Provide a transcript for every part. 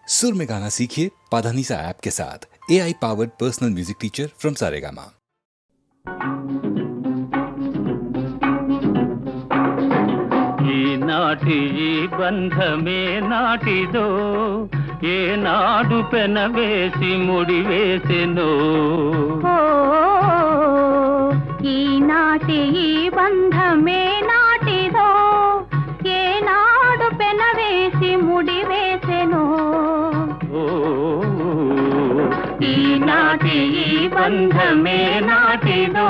सुर में गाना सीखिए पाधानीसा ऐप के साथ। AI powered personal music teacher from Saregama. ఈనాటి ఈ బంధమే నాటిదో ఏనాడు పెనవేసి ముడివేసెనో ఈనాటి ఈ బంధమే నాటిదో ఏనాడు పెనవేసి ముడివేసెనో ఈనాటి ఈ బంధమే నాటిదో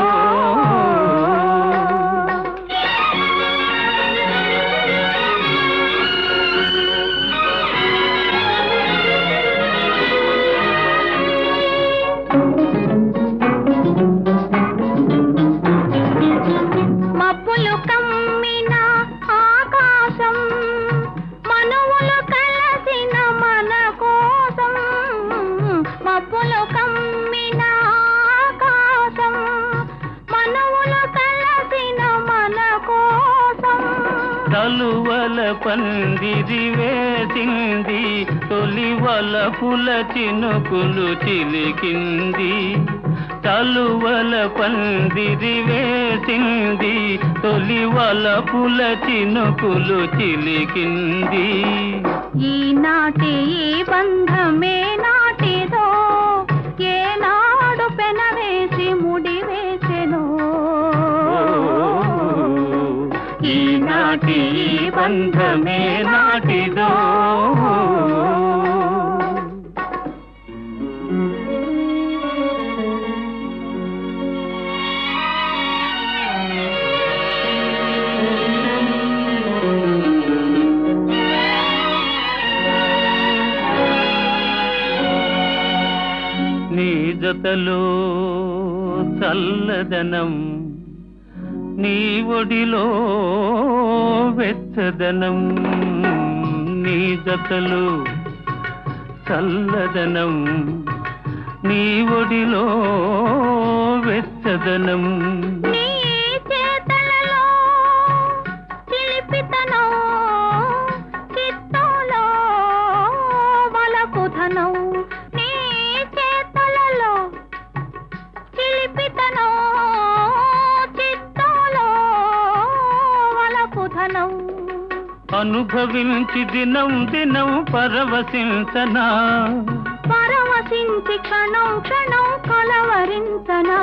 మబ్బులు కమ్మిన ఆకాశం మనువులు కలసిన మన కోసం మబ్బులు కమ్మిన ఆకాశం మనువులు కలసిన మన కోసం తలువల పందిరి వేసింది తొలివల పుల చినుకులు చిలికింది తలువల పందిరి వేసింది తొలివల పుల చినుకులు చిలికింది ఈనాటి ఈ బంధమే నాటిదో ఏనాడు పెనవేసి ముడివేసెనో ఈనాటి ఈ బంధమే నాటిదో నీ జతలో చల్లదనం నీ ఒడిలో వెచ్చదనం నీ జతలో చల్లదనం నీ ఒడిలో వెచ్చదనం నీ చేతలలో చిలిపితనం చిత్తోలో వలపుధనం నీ చేతలలో చిలిపితనం చిత్తోలో వలపుధనం అనుభవించి దినం దినం పరవశించనా పరవశించి క్షణం క్షణం కలవరించనా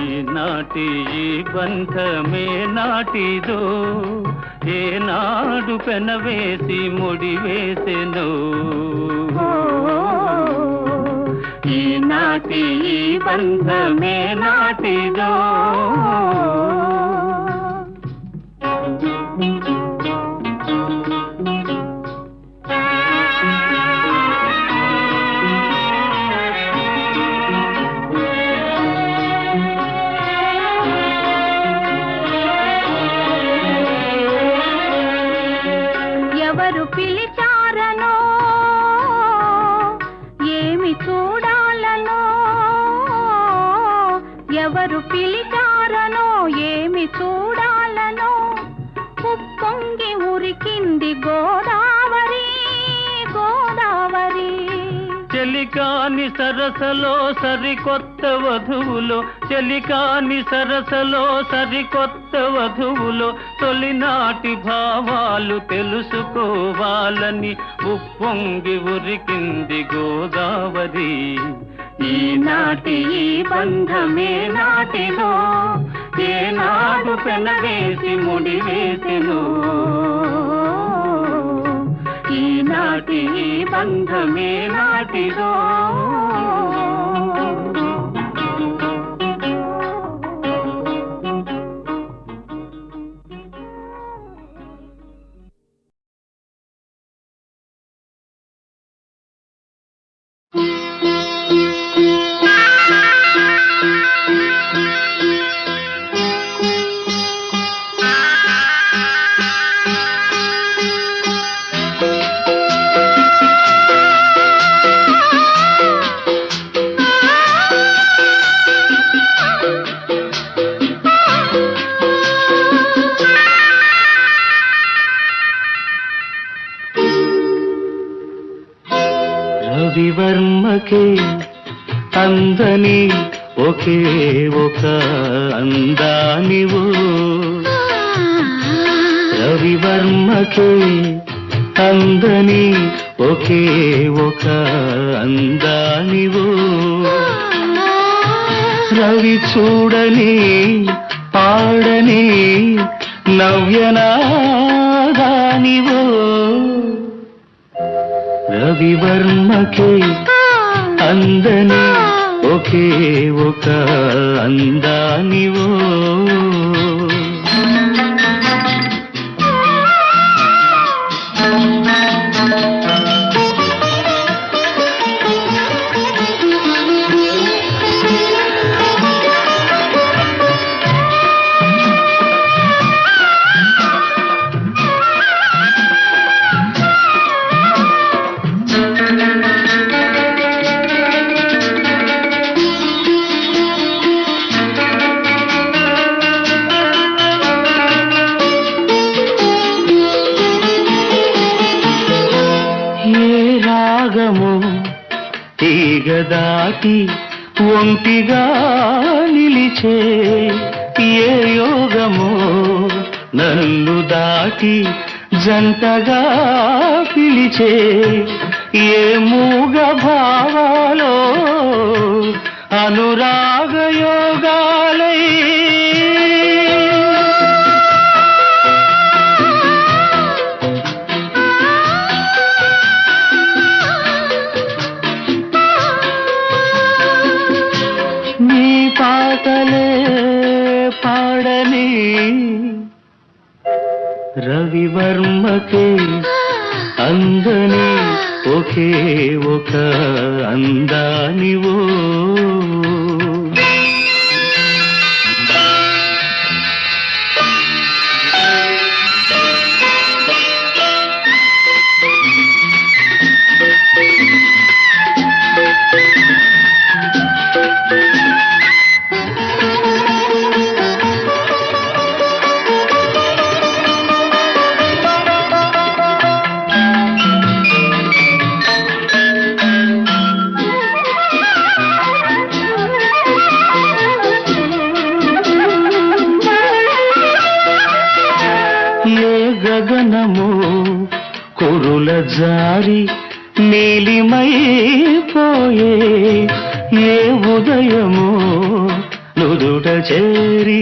ఈనాటి ఈ బంధమే నాటిదో ఏనాడు పెనవేసి ముడివేసెనో ఈనాటి ఈ బంధమే నాటిదో ఎవరు పిలిచారనో ఏమి చూడాలనో ఎవరు పిలిచారనో ఏమి చూడాలనో ఉప్పొంగి ఉరికింది గోదావరి గోదావరి చెలికాని సరసలో సరికొత్త వధువులో చెలికాని సరసలో సరికొత్త వధువులో తొలినాటి భావాలు తెలుసుకోవాలని ఉప్పొంగి ఉరికింది గోదావరి ఈనాటి ఈ బంధమే నాటిదో ఏనాడు పెనవేసి ముడివేసెనో ఈనాటి ఈ బంధమే నాటిదో రవివర్మకే అందని ఒకే ఒక అందానివో రవివర్మకే అందని ఒకే ఒక అందానివో రవి చూడని పాడని నవ్యనాదానివో రవివర్మకే అందని ఒకే ఒక అందానివో తీగదాటి ఒంటిగా నిలిచే ఏ యోగమో నన్ను దాటి జంటగా పిలిచే ఏ మూగ భావాలో అనురాగ యోగాలై పాటలే పాడని రవివర్మకే అందని ఒకే ఒక అందానివో గగనము కురుల జారి నీలిమైపోయే ఏ ఉదయము నుదుట చేరి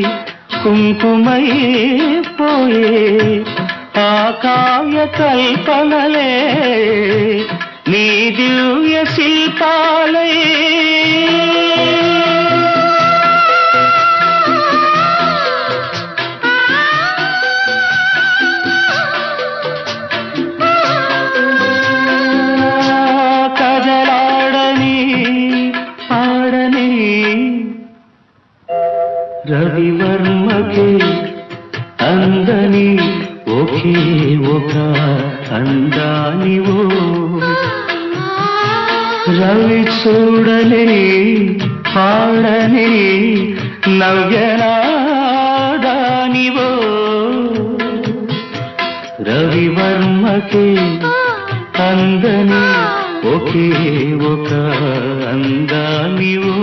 కుంకుమైపోయే ఆ కావ్య కల్పనలే నీ దివ్య శిల్పాలే రవివర్మకే అందని ఒకే ఒక అందానివో రవి చూడని పాడని నవ్యనాదానివో రవివర్మకే అందని ఒకే ఒక అందానివో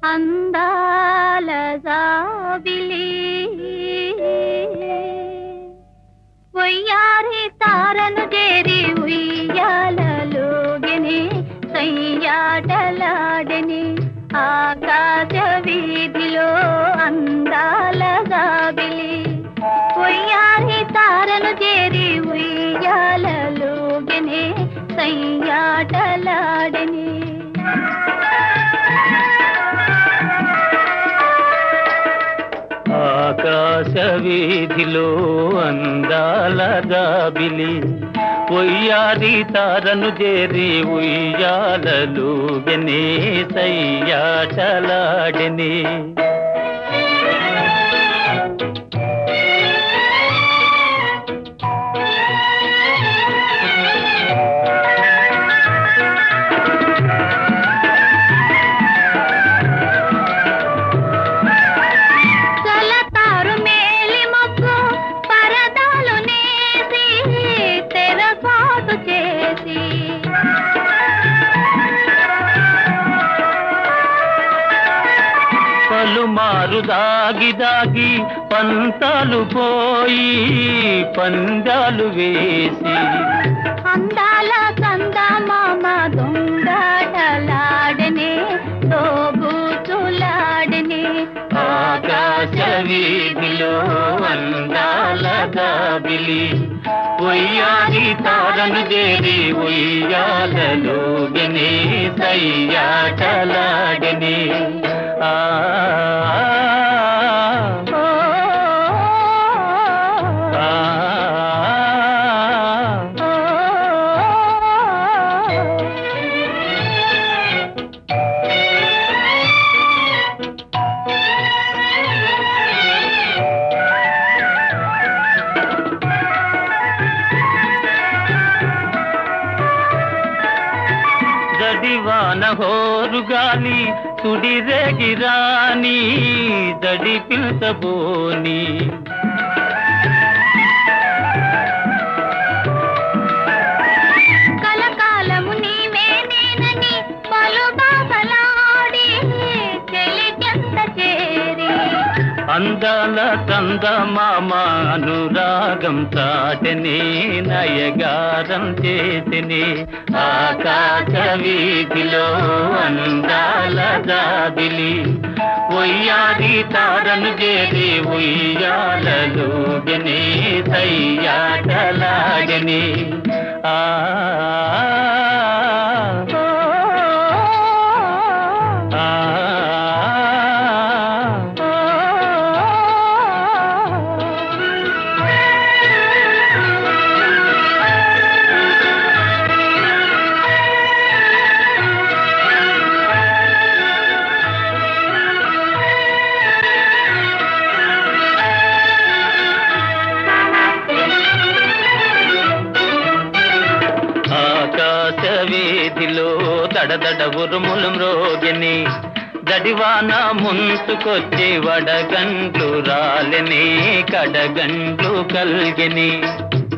అందాల జాబిలి వయ్యారి తారను చేరి ఉయ్యాలలోగెనే సయ్యాటలాడెనే ఆకాశ వీధిలో అందాల జాబిలి వయ్యారి తార తారను చేరి ఉయ్యాలలోగనే సయ్యాటలాడనే ఆకాశ వీధిలో అందాల జాబిలి ఒయ్యారి తారను చేరి ఉయ్యాలలోగనే సయ్యాటలాడనే పలుమారు దాగి దాగి పంతాలు పోయి పందాలు వేసి అందాల చందమామ దొంగటలాడనే తోబూచులాడనే ఆకాశ వీధిలో అందాల జాబిలి ఉయ్యాలి తారను చేరి ఉయ్యాలలోగనే సయ్యాటలాడనే ఆ జడివాన హోరుగాలి సుడిరేగిరాని జడి పిల్చబోని కలకాలము నీవే నేనని పలు బాసలాడి చెలికెంత చేరి అందాల చందమామ అనురాగం చాటనే నయగారం చేసినే ఆకాశ వీధిలో అందాల జాబిలి ఉయ్యాలి తారను చేరి ఉయ్యాలలోగనే సయ్యాటలాడనే ఆ వీధిలో దడదడ ఉరుములు మ్రోగిని జడివాన ముంచుకొచ్చి వడగండ్లు రాలని కడగండ్లు కల్గిని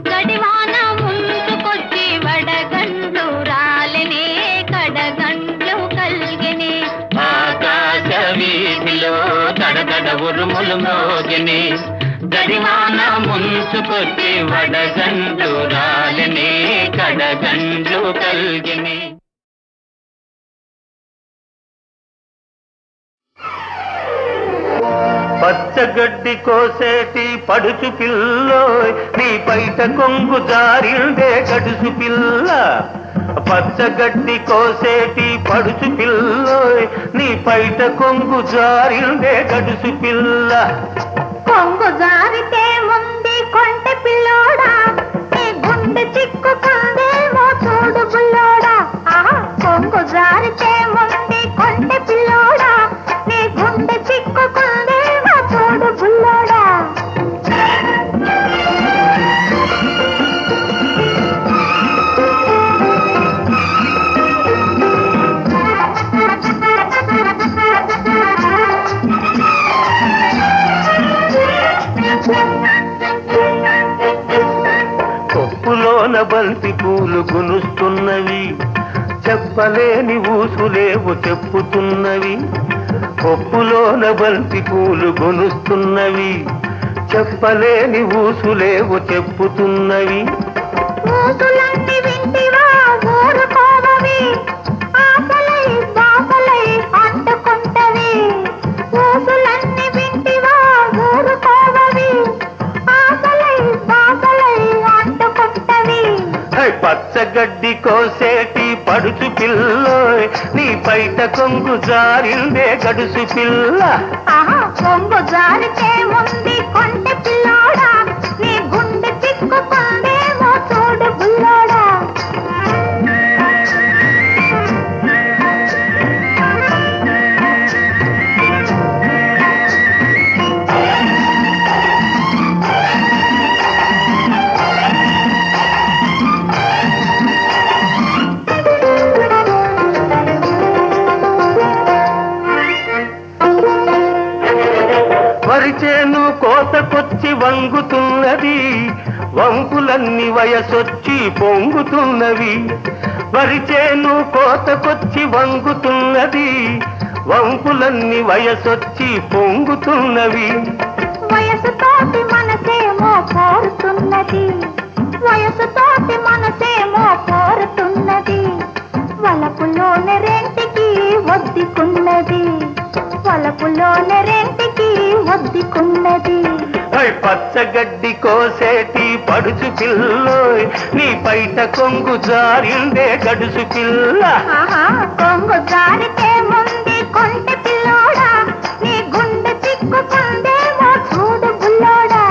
గడివాన ముందుకొచ్చి వడగండ్లు రాలని కడగండ్లు కల్గిని ఆకాశ వీధిలో దడదడ ఉరుములు మ్రోగిని జడివాన ముంచుకొచ్చి వడగండ్లు రాలని కడగండ్లు కల్గిని పచ్చగడ్డి కోసేటి పడుచు పిల్లోయ్ నీ బయట కొంగు జారిందే గడుసు పిల్ల పచ్చగడ్డి కోసేటి పడుచు పిల్లోయ్ నీ బయట కొంగు జారిందే గడుసు పిల్ల కొంగు జారితే ముందు కొంటె పిల్లోడా నీ గుండె చిక్కుకుందేమో చూడు బుల్లోడా కొంగు జారితే ముందు కొంటె పిల్లోడా నీ గుండె చిక్కుకుందేమో చూడు బుల్లోడా కొప్పులోన బంతి పూలు గునుస్తున్నవి చెప్పలేని ఊసులేవు చెప్పుతున్నవి కొప్పులోన బంతి పూలు గునుస్తున్నవి చెప్పలేని ఊసులేవు చెప్పుతున్నవి ఊసులన్నీ వింటివా ఊరుకోవవి ఆకలై బాకలై అంటుకుంటవి ఊసులన్నీ వింటివా ఊరుకోవవి ఆకలై బాకలై పచ్చగడ్డి కోసేటి పడుచు పిల్లోయ్ నీ బయట కొంగు జారిందే గడుసు పిల్ల. ఆహా కొంగు జారితే ముందు కొంటె పిల్లోడా నీ గుండె చిక్కుకుందేమో చూడు బుల్లోడా. వరిచేను కోతకొచ్చి వంగుతున్నది వంపులన్నీ వయసొచ్చి పొంగుతున్నవి. వరిచేను కోతకొచ్చి వంగుతున్నది వంపులన్నీ వయసొచ్చి పొంగుతున్నవి. వయసుతోటి మనసేమో కోరుతున్నది వయసుతోటి మనసేమో కోరుతున్నది. వలపులోని రెంటికి ఒద్దుకున్నది వలపులోని రెంటికి ఒద్దుకున్నది. పచ్చగడ్డి కోసేటి పడుచు పిల్లోయ్ నీ బయట కొంగు జారిందే గడుసు పిల్ల. ఆహా కొంగు జారితే ముందు కొంటె పిల్లోడా నీ గుండె చిక్కుకుందేమో చూడు బుల్లోడా.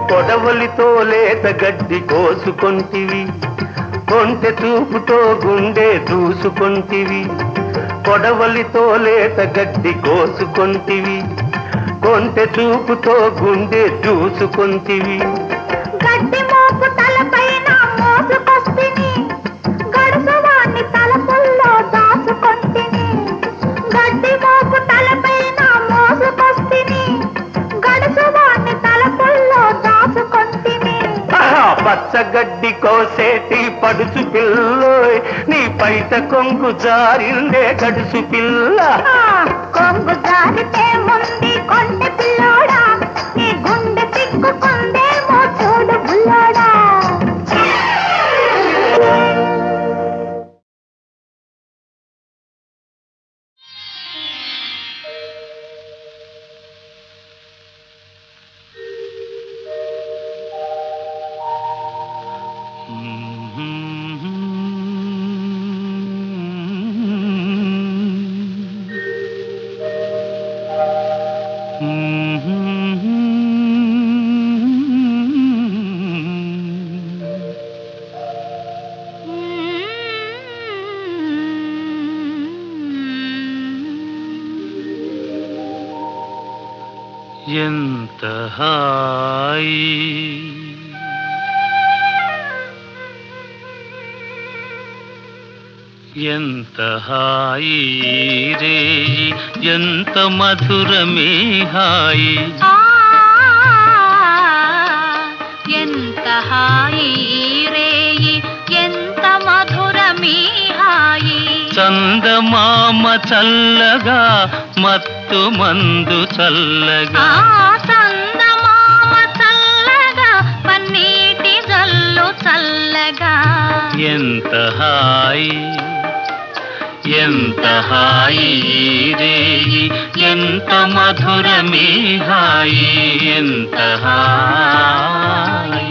కొడవలితో లేత గడ్డి కోసుకొంటివి కొంటె చూపుతో గుండె దూసుకొంటివి. కొడవలితో లేత గడ్డి కోసుకొంటివి కొంటె చూపుతో గుండె దూసుకొంటివి. గడ్డి మోపు తలపైన మోసుకొస్తిని గడుసువాణ్ణి తలపుల్లో దాచుకొంటిని. గడ్డి మోపు తలపైన మోసుకొస్తిని గడుసువాణ్ణి తలపుల్లో దాచుకొంటిని. పచ్చగడ్డి కోసేటి పడుచు పిల్లోయ్ నీ బయట కొంగు జారిందే గడుసు పిల్ల. కొంగు జారితే ముందు కొంటె పిల్లోడా నీ గుండె చిక్కుకుందేమో చూడు బుల్లోడా. ఎంత హాయి ఎంత హాయి రే ఎంత మధురమే హాయి. ఎంత హాయి రేయి ఎంత మధురమీ హాయి. చందమామ చల్లగా మత్తు మందు చల్లగా చందమామ చల్లగా పన్నీటి జల్లు చల్లగా. ఎంత హాయి ఎంత హాయి రే ఎంత మధురమే హాయి ఎంత హాయి.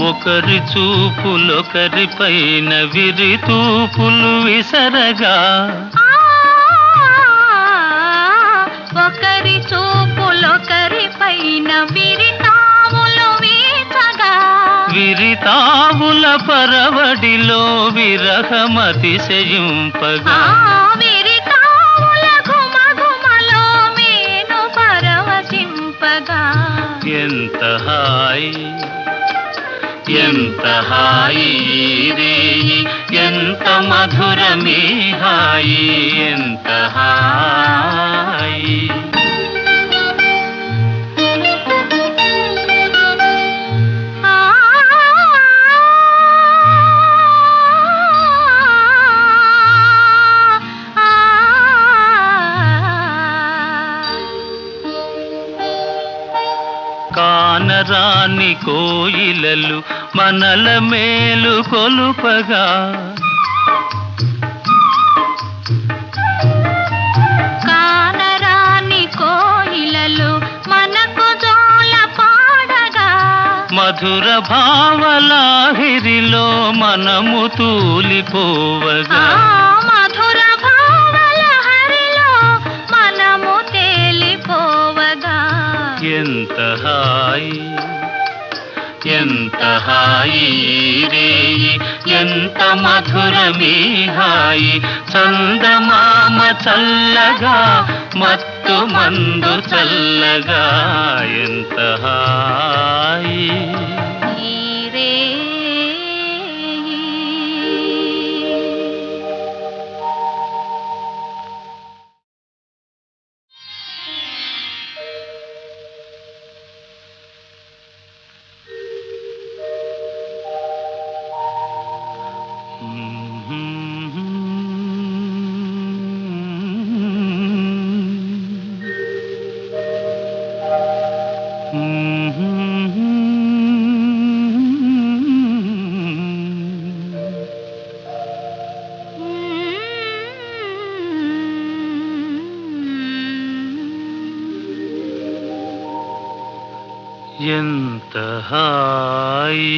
ఒకరి చూపులొకరి పైన విరి తూపులు విసరగా ఒకరి చూపులొకరి పైన విరితాములు వీచగా విరితావుల పరవడిలో విరహమతిశయింపగా విరితాముల ఘుమఘుమలో మేను పరవశింపగా. ఎంత హాయి ఎంత హాయి రే ఎంత మధురమే హాయి ఎంత హాయి. కానరాని కోయిలలు మనల మేలు కొలుపగా కానరాని కోయిలలు మనకు జోల పాడగా మధుర భావలాహిరిలో మనము తూలిపోవగా మధుర భావల హరిలో మనము తేలిపోవగా ఎంత హాయి ఎంత హాయి రేయి ఎంత మధురమీ హాయి చందమామ చల్లగా మత్తు మందు చల్లగా ఎంత హాయి ఎంత హాయి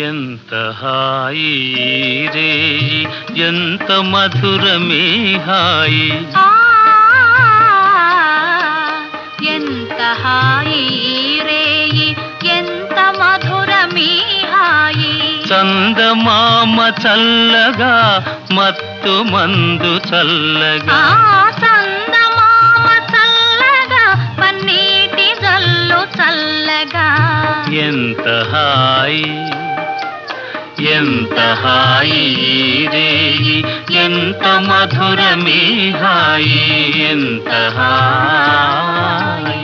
ఎంత హాయి రేయి ఎంత మధురమే హాయి ఎంత హాయి రేయి ఎంత మధురమీ హాయి చందమామ చల్లగా మత్తు మందు చల్లగా చందమామ చల్లగా పన్నీటి జల్లు చల్లగా ఎంత హాయి ఎంత హాయి రేయి ఎంత మధురమీ హాయి ఎంత హాయి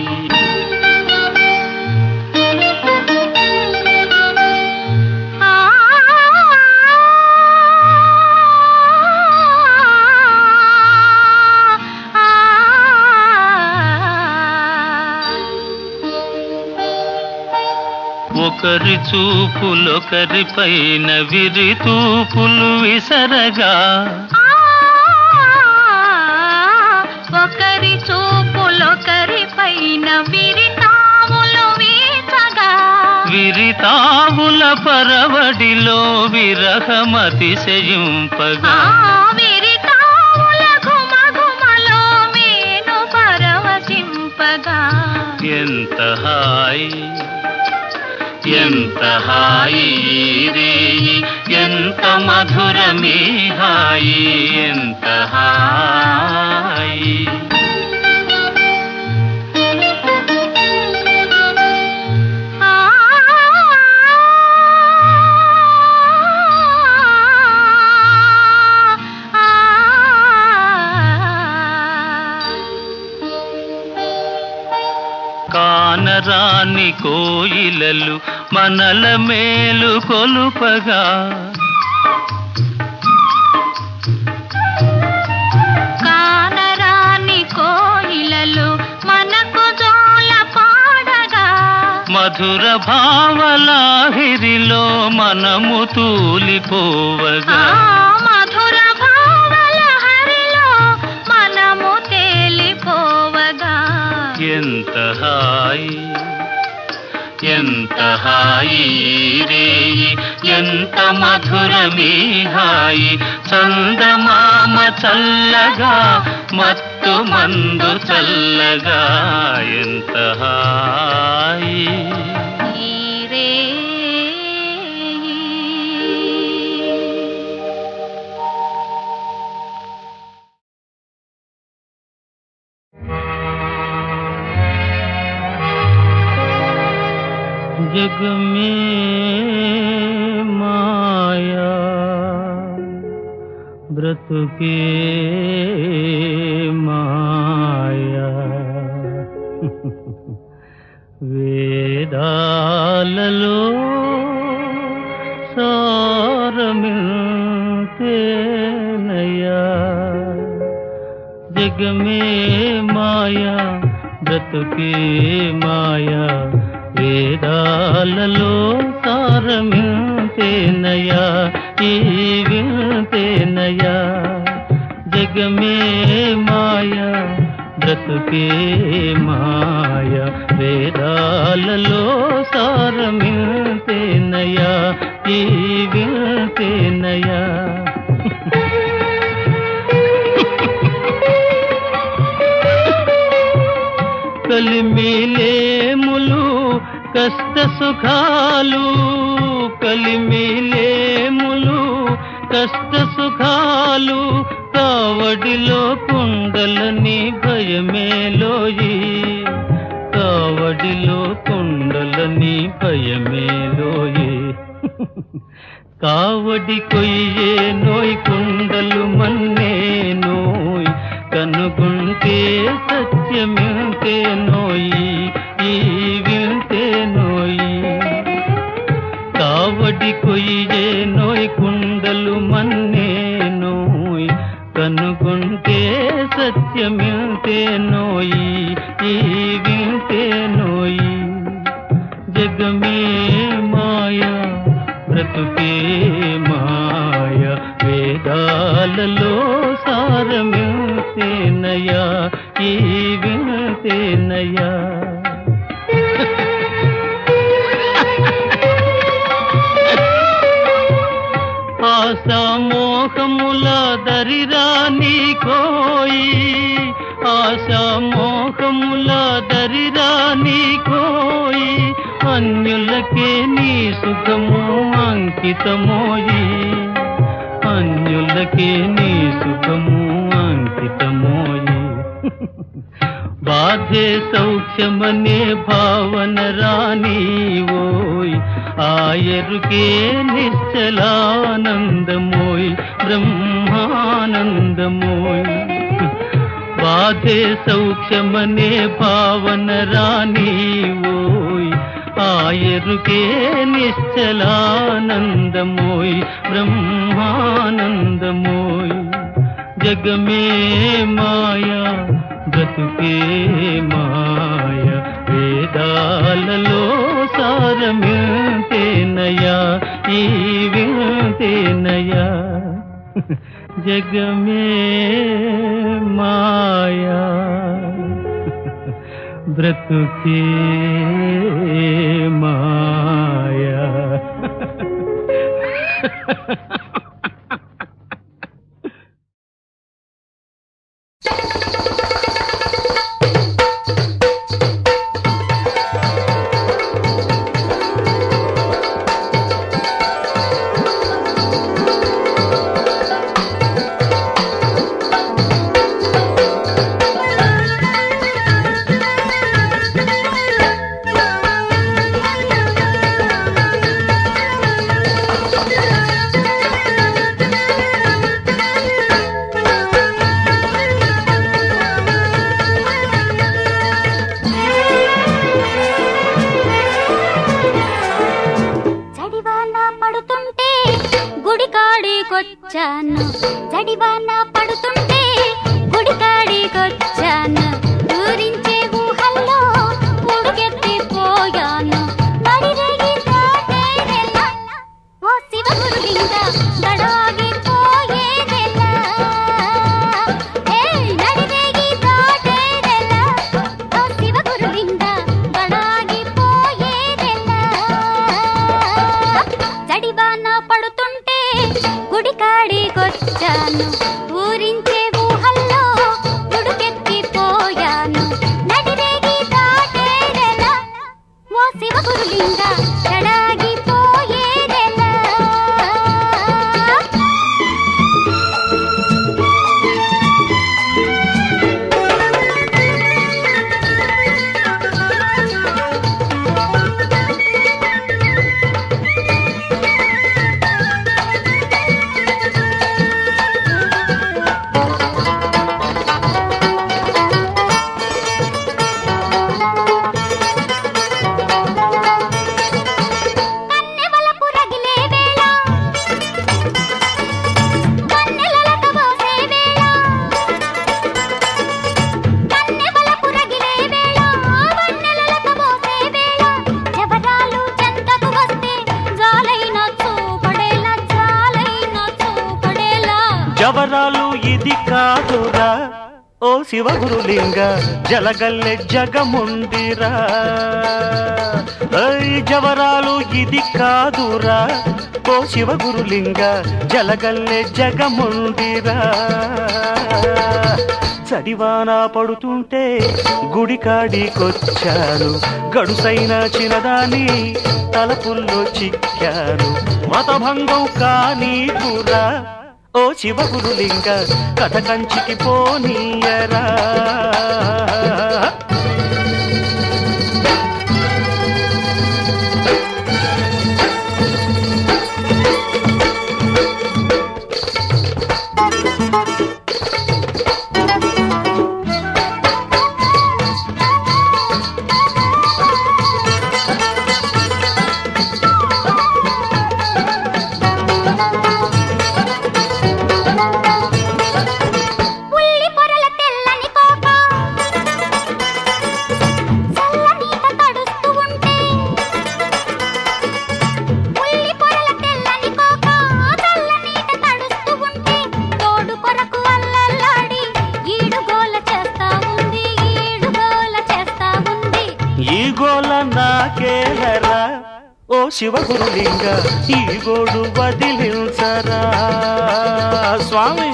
ఒకరి చూపులొకరి పైన విరి తూపులు విసరగా ఒకరి చూపులొకరి పైన విరితాములు వీచగా విరితావుల పరవడిలో విరహమతిశయింపగా విరితాముల ఘుమఘుమలో మేను పరవశింపగా ఎంత హాయి ఎంత హాయి రేయి ఎంత మధురమీ హాయి ఎంత హాయి కానరాని కోయిలలు మనల మేలు కొలుపగా కానరాని కోయిలలు మనకు జోల పాడగా మధుర భావలాహిరిలో మనము తూలిపోవగా మధుర భావల హరిలో మనము తేలిపోవగా ఎంత హాయి ఎంత హాయి రేయి ఎంత మధురమీ హాయి చందమామ చల్లగా మత్తు మందు చల్లగా ఎంత హాయి जग में माया व्रत के माया वेदाలలో సారమితే నయా జగమే మాయా బ్రతుకే మాయా వేదాలలో సారమింతేనయా ఈ వింతేనయా జగమే మాయా బ్రతుకే మాయా వేదాలలో సారమింతేనయా ఈ వింతేనయా కలిమిలేములు కష్ట సుఖాలు కలిమిలేములు కష్ట సుఖాలు కావడిలో కుండలని భయమేలోయి కావడిలో కుండలని భయమేలోయి కావడి కొయ్యే నోయ్ కుండలు మన్నే నోయ్ కనుగుంటే సత్యమింతే నోయి ఈ వింతే నోయి కావడి కొయ్యే నోయ్ కుండలు మన్నే నోయ్ కనుగుంటే సత్యమింతే నోయి ఈ వింతే నోయి జగమే మాయా బ్రతుకే మాయా వేదాలలో సారమింతేనయా ఈ వింతేనయా ఆశామోహముల దరిరాని కోయి ఆశామోహముల దరిరాని కోయి అన్యులకే నీ సుఖము అంకితమోయి అన్యులకే నీ సుఖము అంకితమోయి బాధే సౌఖ్యమనే భావన రాని ఓయ్ ఆయరుకే నిశ్చలానందమోయ్ బ్రహ్మానందమోయ్ బాధే సౌఖ్యమనే భావన రాని ఓయ్ ఆయరుకే నిశ్చలానందమోయ్ బ్రహ్మానందమోయ్ జగమే మాయా బ్రతుకే మాయా వేదాలలో సారమింతేనయా ఈ వింతేనయా జగమే మాయా బ్రతుకే మాయా గుడికాడికొచ్చాను జడివాన పడుతుంటే గుడికాడికొచ్చాను ఊరించే ఊహల్లో ఉడుకెత్తిపోయాను నడిరేగి దాటేదెలా ఓ శివ గురులింగ దడాగిపోయేదెలా నడిరేగి దాటేదెలా ఓ శివ గురులింగ దడాగిపోయేదెలా జడివాన పడుతుంటే గుడికాడికొచ్చాను ఊరించే ఊహల్లో ఉడుకెత్తిపోయాను నడిరేగి దాటేదెలా ఓ శివ గురులింగ దడాగిపోయేదెలా జవరాలు ఇది కాదురా ఓ శివగురులింగ జలగల్లె జగముందిరా జవరాలు ఇది కాదురా ఓ శివగురులింగ జలగల్లె జగముందిరా చడివాన పడుతుంటే గుడికాడికొచ్చాను గడుసైన చిన్నదాని తలపుల్లో చిక్కాను మతభంగం కానీకురా ఓ శివగురులింగ కథ కంచికి పోనీయరా ఉల్లి పొరల తెల్లని కోక చల్లనీట తడుస్తూ ఉంటే ఉల్లి పొరల తెల్లని కోక చల్లనీట తడుస్తూ ఉంటే తోడు కొరకు అల్లల్లాడి ఈడుగోల చేస్తా ఉంది ఈడుగోల చేస్తా ఉంది ఈ గోల నాకేలరా ఓ శివగురులింగ ఈ గోడు వదిలించరా స్వామి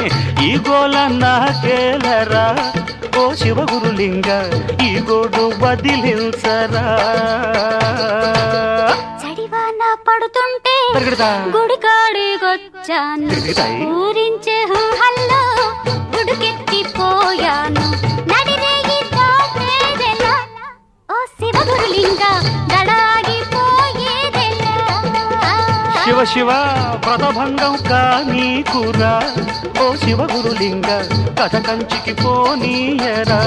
ఈ గోల నాకేలరా ఓ శివగురులింగ ఈ గోడు వదిలించరా చడివాన పడుతుంటే పరిగెడతా. గుడికాడికొచ్చాను తిరిగితాయి. ఊరించే హల్లో గుడికెత్తిపోయాను నడిరేగి దాటేదెలా ఓ శివగురులింగ గడాగిపోయేదెలా శివ శివ వ్రతభంగం కానీకురా ఓ శివగురులింగ కథ కంచికి పోనీయరా